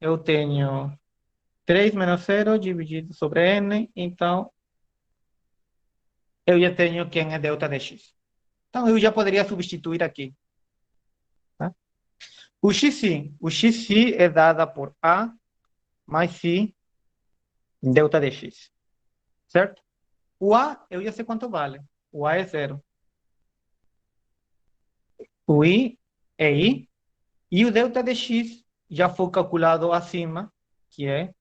eu tenho 3 menos 0 dividido sobre n, então eu já tenho quem é delta de x. Então, eu já poderia substituir aqui. Tá? O xi é dada por A mais φ delta de x. Certo? O A, eu já sei quanto vale. O A é 0. O I é I. E o delta de x já foi calculado acima, que é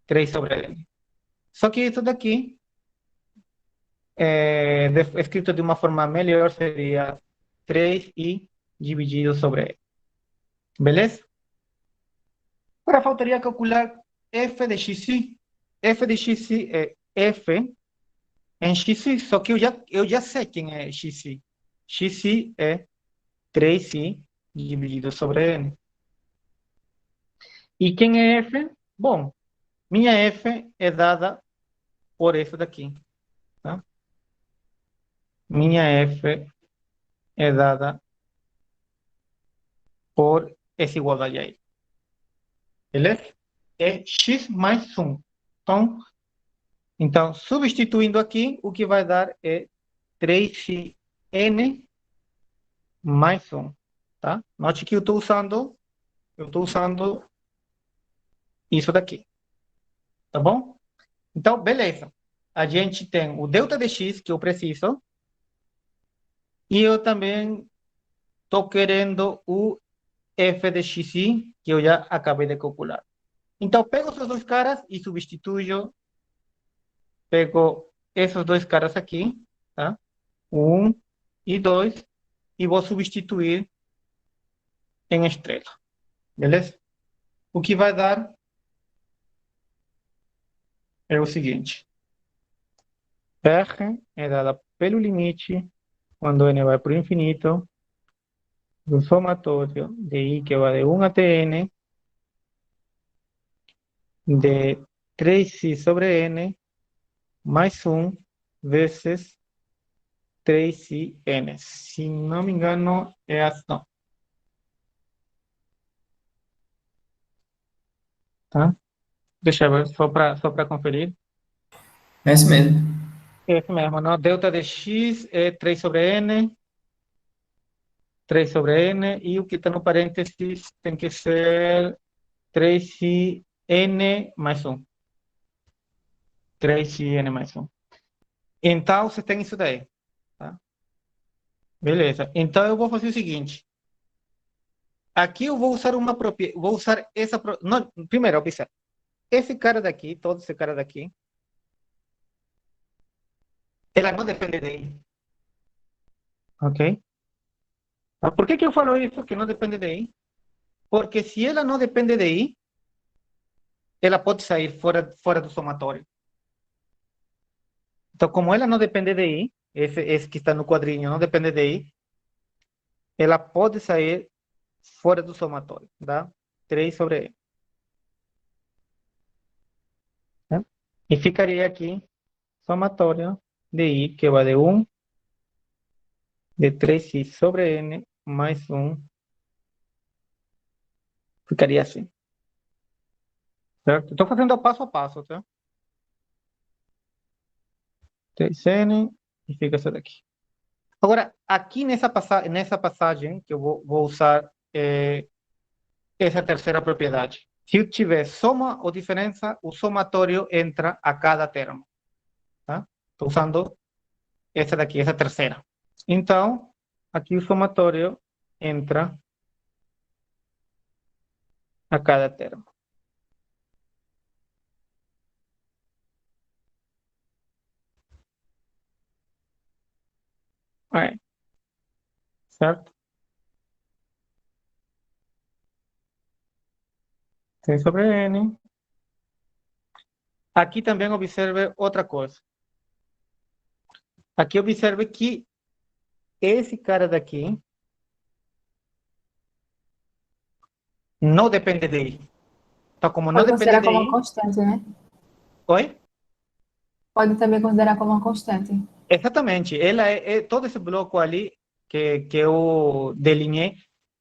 3 sobre n. Só que isso daqui, escrito de uma forma melhor, seria 3i dividido sobre n. Beleza? Agora faltaria calcular f de xi. F de xi é f em xi, só que eu já sei quem é xi. Xi é 3i dividido sobre n. E quem é f? Bom, minha f é dada por isso daqui. Tá? Minha f é dada por essa igualdade aí. Beleza? É x mais 1. Então, substituindo aqui, o que vai dar é 3n mais 1. Tá? Note que eu estou usando isso daqui. Tá bom? Então, beleza. A gente tem o delta de x que eu preciso. E eu também estou querendo o f de xi, que eu já acabei de calcular. Então, pego esses dois caras e substituyo. Pego esses dois caras aqui, tá? 1 e 2, e vou substituir em estrela. Beleza? O que vai dar é o seguinte. R é dada pelo limite, quando n vai para o infinito, do somatório de i que vai de 1 até n, de 3i sobre n, mais 1 vezes 3n. Se não me engano, é assim. Não. Tá? Deixa eu ver, só para conferir. É isso mesmo. Esse mesmo, não? Delta de x é 3 sobre n, 3 sobre n, e o que está no parênteses tem que ser 3n mais 1. 3n mais 1. Então, você tem isso daí, tá? Beleza. Então, eu vou fazer o seguinte. Aqui eu vou usar uma propriedade, vou usar essa... Não, primeiro, observe. Esse cara daqui, todo esse cara daqui, ela não depende de I, ok? Por que que eu falo isso, que não depende de I? Porque se ela não depende de I, ela pode sair fora do somatório. Então, como ela não depende de I, esse que está no quadrinho não depende de I, ela pode sair fora do somatório, tá? 3 sobre I. Tá? E ficaria aqui somatório de I, que vai de 1, de 3i sobre n, mais 1, ficaria assim. Certo? Estou fazendo passo a passo, tá? 3n, e fica isso daqui. Agora, aqui nessa passagem, que eu vou usar essa terceira propriedade. Se eu tiver soma ou diferença, o somatório entra a cada termo. Tá? Estou usando essa daqui, essa terceira. Então, aqui o somatório entra a cada termo. Aí. Certo? 6 sobre n. Aqui também observe outra coisa. Aqui observe que esse cara daqui não depende de I. Então, como não Pode depende considerar de como uma I... constante, né? Oi? Pode também considerar como uma constante. Exatamente. Ela todo esse bloco ali que eu delineei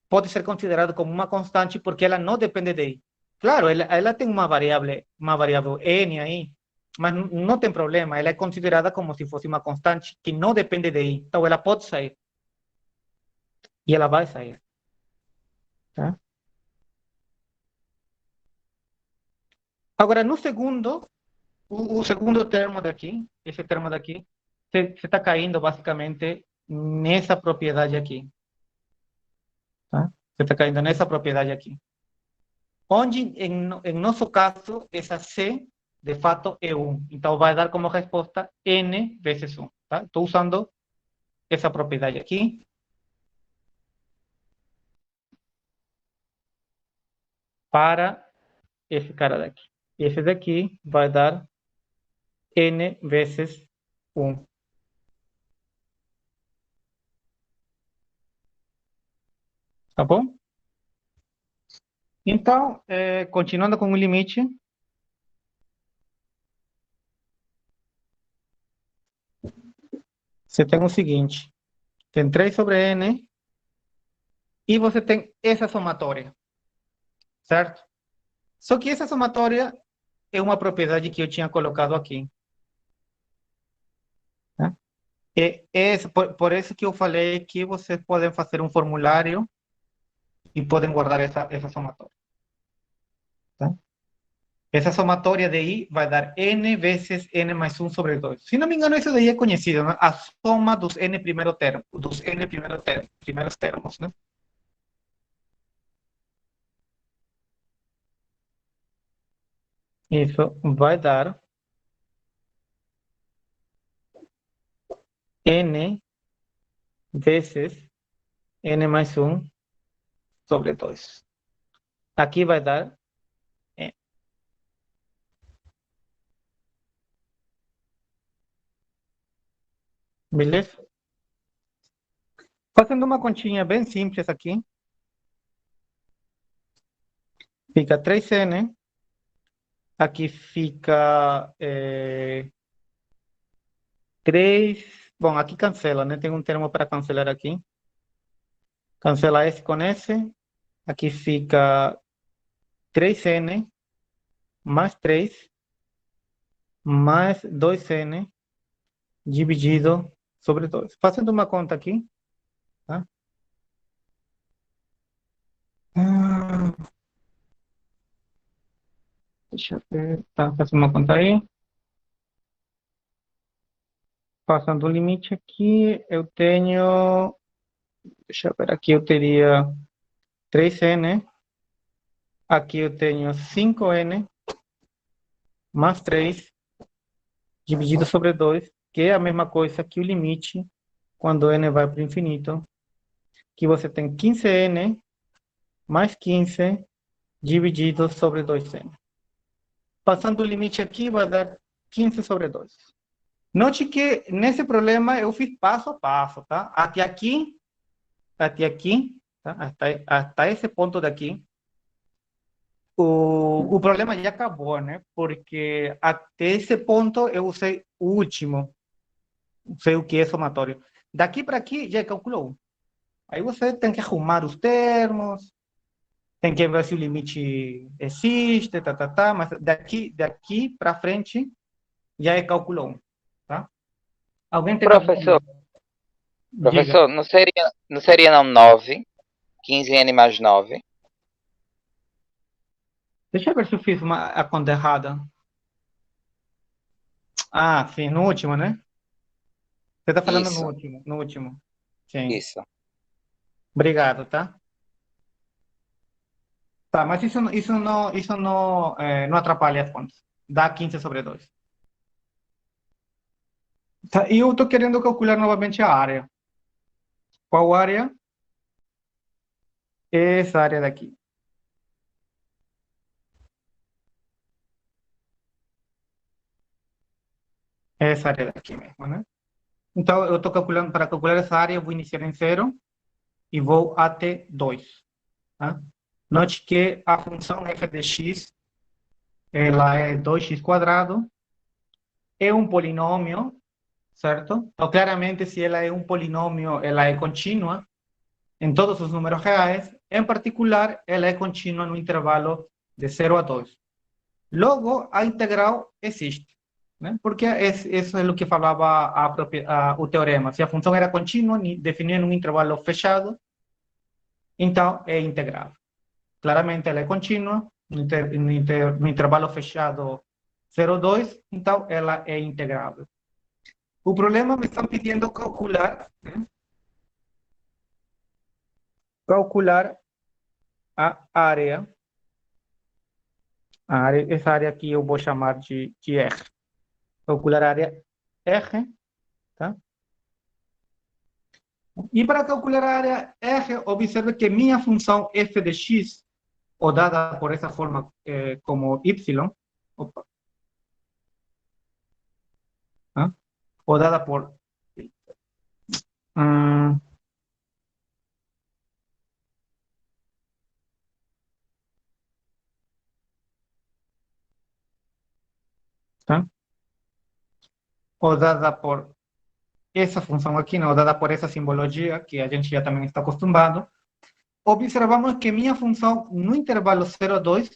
pode ser considerado como uma constante porque ela não depende de I. Claro, ela tem uma variável n aí, mas não tem problema. Ela é considerada como se fosse uma constante que não depende de I. Então, ela pode sair. E ela vai sair. Tá? Agora, no segundo, o segundo termo daqui, esse termo daqui, você está caindo basicamente nessa propriedade aqui. Tá? Você está caindo nessa propriedade aqui. Onde, em nosso caso, essa C, de fato, é 1. Então, vai dar como resposta N vezes 1. Tá? Estou usando essa propriedade aqui. Para esse cara daqui. Esse daqui vai dar N vezes 1. Tá bom? Então, continuando com o limite, você tem o seguinte. Tem 3 sobre N e você tem essa somatória. Certo? Só que essa somatória é uma propriedade que eu tinha colocado aqui. Tá? Por isso que eu falei que vocês podem fazer um formulário e podem guardar essa somatória. Tá? Essa somatória de I vai dar N vezes N mais 1 sobre 2. Se não me engano, isso daí é conhecido, né? A soma dos N primeiros termos, né? Isso vai dar N vezes N mais 1 sobre 2. Aqui vai dar N. Beleza? Fazendo uma continha bem simples aqui. Fica 3N. Aqui fica 3. Bom, aqui cancela, né? Tem um termo para cancelar aqui. Cancela S com S. Aqui fica 3N mais 3 mais 2N dividido sobre 2. Fazendo uma conta aqui, tá? Deixa eu ver, tá, fazendo uma conta aí. Passando o limite aqui, eu tenho, deixa eu ver, aqui eu teria 3n, aqui eu tenho 5n mais 3 dividido sobre 2, que é a mesma coisa que o limite quando n vai para o infinito, que você tem 15n mais 15 dividido sobre 2n. Passando o limite aqui, vai dar 15 sobre 2. Note que nesse problema eu fiz passo a passo, tá? Até aqui, tá? Até esse ponto daqui, o problema já acabou, né? Porque até esse ponto eu usei o último, usei o que é somatório. Daqui para aqui já calculou. Aí você tem que arrumar os termos, tem que ver se o limite existe, mas daqui para frente já é cálculo 1, tá? Alguém tem alguma Professor, dúvida? Diga. professor, não seria não 9, 15n mais 9? Deixa eu ver se eu fiz a conta errada. Ah, sim, no último, né? Você está falando no Isso, último, no último. Sim, isso. obrigado, tá? Tá, mas isso não, não atrapalha as contas. Dá 15 sobre 2. Tá, e eu estou querendo calcular novamente a área. Qual área? Essa área daqui. Essa área daqui mesmo, né? Então, eu estou calculando, para calcular essa área, eu vou iniciar em 0 e vou até 2. Tá? Note que a função f de x, ela é 2x quadrado, é um polinômio, certo? Então, claramente, se ela é um polinômio, ela é contínua em todos os números reais. Em particular, ela é contínua no intervalo de 0 a 2. Logo, a integral existe, né? Porque isso é o que falava o teorema. Se a função era contínua, definida em um intervalo fechado, então é integrável. Claramente ela é contínua, no intervalo fechado 0, 2, então ela é integrável. O problema me estão pedindo calcular, né? Calcular a área. Essa área aqui eu vou chamar de R. Calcular a área R, tá? E para calcular a área R, observe que minha função f de x, ou dada por essa forma como y, opa, ¿ah? O dada por tá? O dada por essa função aqui, não, dada por essa simbologia, que a gente já também está acostumado, observamos que minha função no intervalo 0 a 2,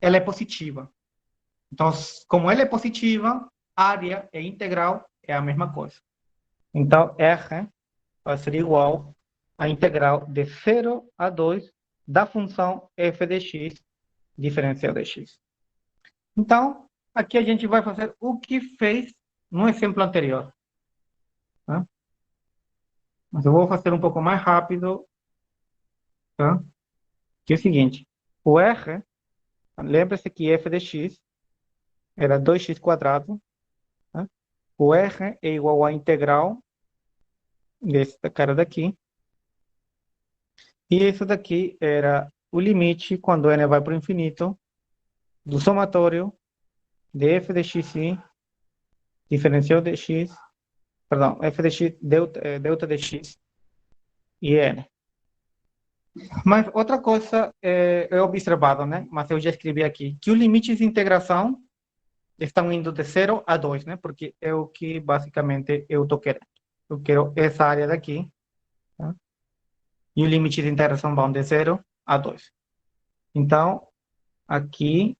ela é positiva. Então, como ela é positiva, área e integral é a mesma coisa. Então, R vai ser igual à integral de 0 a 2 da função f de x diferencial de x. Então, aqui a gente vai fazer o que fez no exemplo anterior. Tá? Mas eu vou fazer um pouco mais rápido, tá? Que é o seguinte, o R, lembra-se que f de x era 2x quadrado, tá? O R é igual à integral desse cara daqui, e isso daqui era o limite, quando n vai para o infinito, do somatório de f de xi, diferencial de x, perdão, f de x, delta de x e n. Mas outra coisa é observado, né? Mas eu já escrevi aqui, que os limites de integração estão indo de 0 a 2, né? Porque é o que basicamente eu estou querendo. Eu quero essa área daqui, tá? E o limite de integração vão de 0 a 2. Então, aqui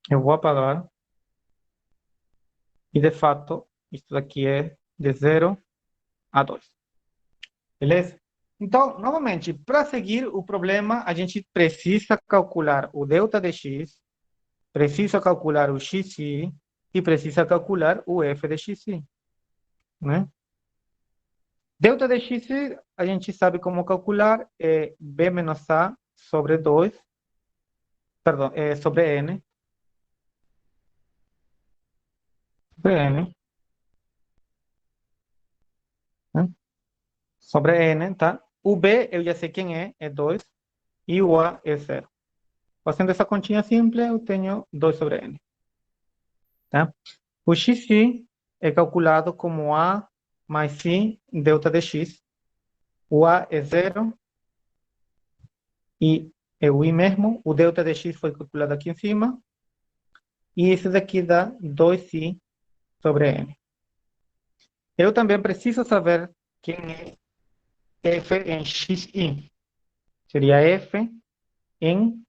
eu vou apagar. E de fato, Isso daqui é de 0 a 2. Beleza? Então, novamente, para seguir o problema, a gente precisa calcular o delta de x, precisa calcular o xi e precisa calcular o f de xi, né? Delta de x, a gente sabe como calcular, é b menos a sobre 2, perdão, é sobre n, né? Sobre n, tá? O b, eu já sei quem é 2, e o a é 0. Fazendo essa continha simples, eu tenho 2 sobre n, tá? O xi é calculado como a mais φ delta de x. O a é 0 e é o i mesmo. O delta de x foi calculado aqui em cima. E esse daqui dá 2i sobre n. Eu também preciso saber quem é f em xi. Seria f em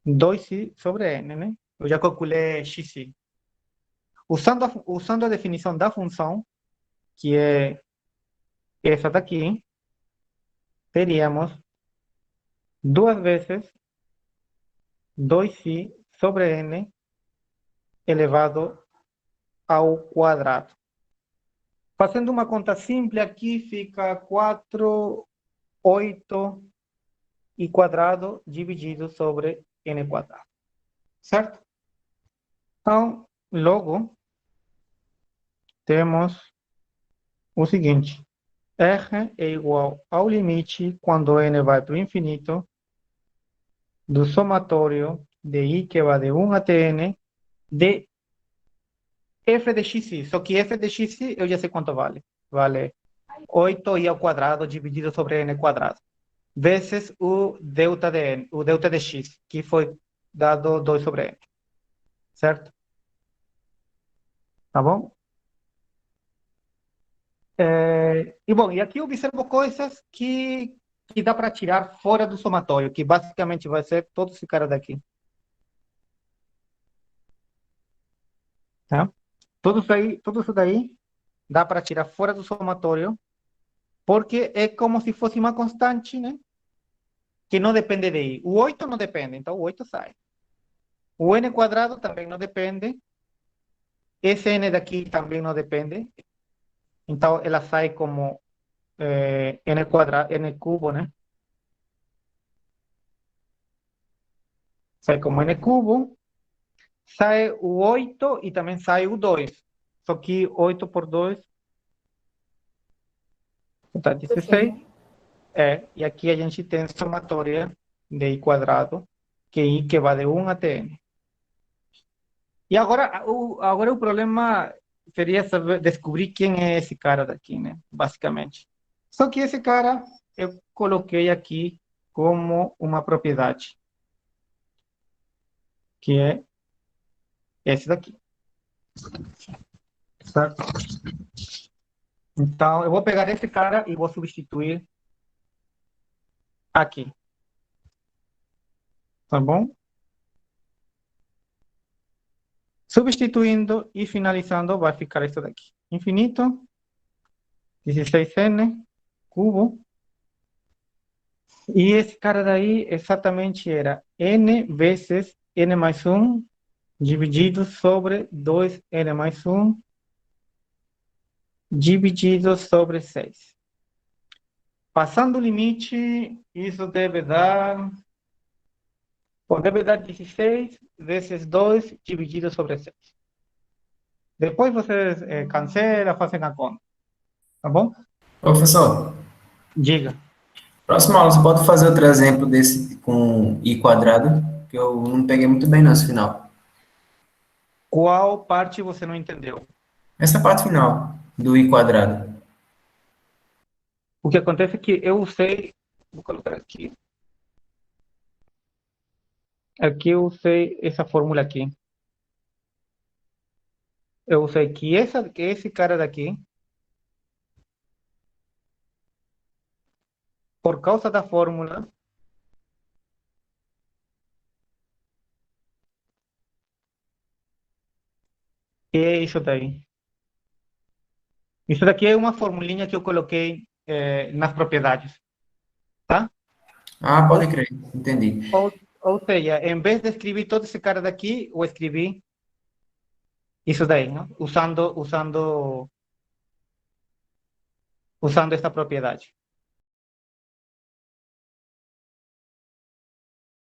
2i sobre n, né? Eu já calculei xi. Usando a definição da função, que é essa daqui, teríamos 2 vezes 2i sobre n elevado ao quadrado. Fazendo uma conta simples aqui, fica 4, 8 e quadrado dividido sobre n quadrado. Certo? Então, logo, temos o seguinte. R é igual ao limite, quando n vai para o infinito, do somatório de i que vai de 1 até n, de f de xi. Só que f de xi eu já sei quanto vale. Vale 8i ao quadrado dividido sobre n quadrado. Vezes o delta de n, o delta de x, que foi dado 2 sobre n. Certo? Tá bom? E aqui eu observo coisas que dá para tirar fora do somatório, que basicamente vai ser todo esse cara daqui. Tá? Tudo isso daí dá para tirar fora do somatório, porque é como se fosse uma constante, né? Que não depende de i. O 8 não depende, então o 8 sai. O n quadrado também não depende. Esse n daqui também não depende. Então ela sai como n quadrado, n cubo, né? Sai como n cubo. Sai o 8 e também sai o 2. Só que 8 por 2 dá 16. E aqui a gente tem somatória de i quadrado, que é i que vai de 1 até n. E agora o problema seria descobrir quem é esse cara daqui, né? Basicamente. Só que esse cara eu coloquei aqui como uma propriedade, que é esse daqui. Certo? Então, eu vou pegar esse cara e vou substituir aqui. Tá bom? Substituindo e finalizando, vai ficar isso daqui. Infinito, 16n, cubo. E esse cara daí exatamente era n vezes n mais 1 dividido sobre 2n mais 1 dividido sobre 6. Passando o limite, isso deve dar 16 vezes 2 dividido sobre 6. Depois vocês cancelam, fazem a conta. Tá bom? Professor, Diga. próxima aula você pode fazer outro exemplo desse com i quadrado, que eu não peguei muito bem nesse final. Qual parte você não entendeu? Essa parte final do i quadrado. O que acontece é que eu usei... Vou colocar aqui. Aqui eu usei essa fórmula aqui. Eu usei que esse cara daqui, por causa da fórmula, é isso daí. Isso daqui é uma formulinha que eu coloquei nas propriedades, tá? Ah, pode crer, entendi. Ou seja, em vez de escrever todo esse cara daqui, eu escrevi isso daí, não? Usando esta propriedade.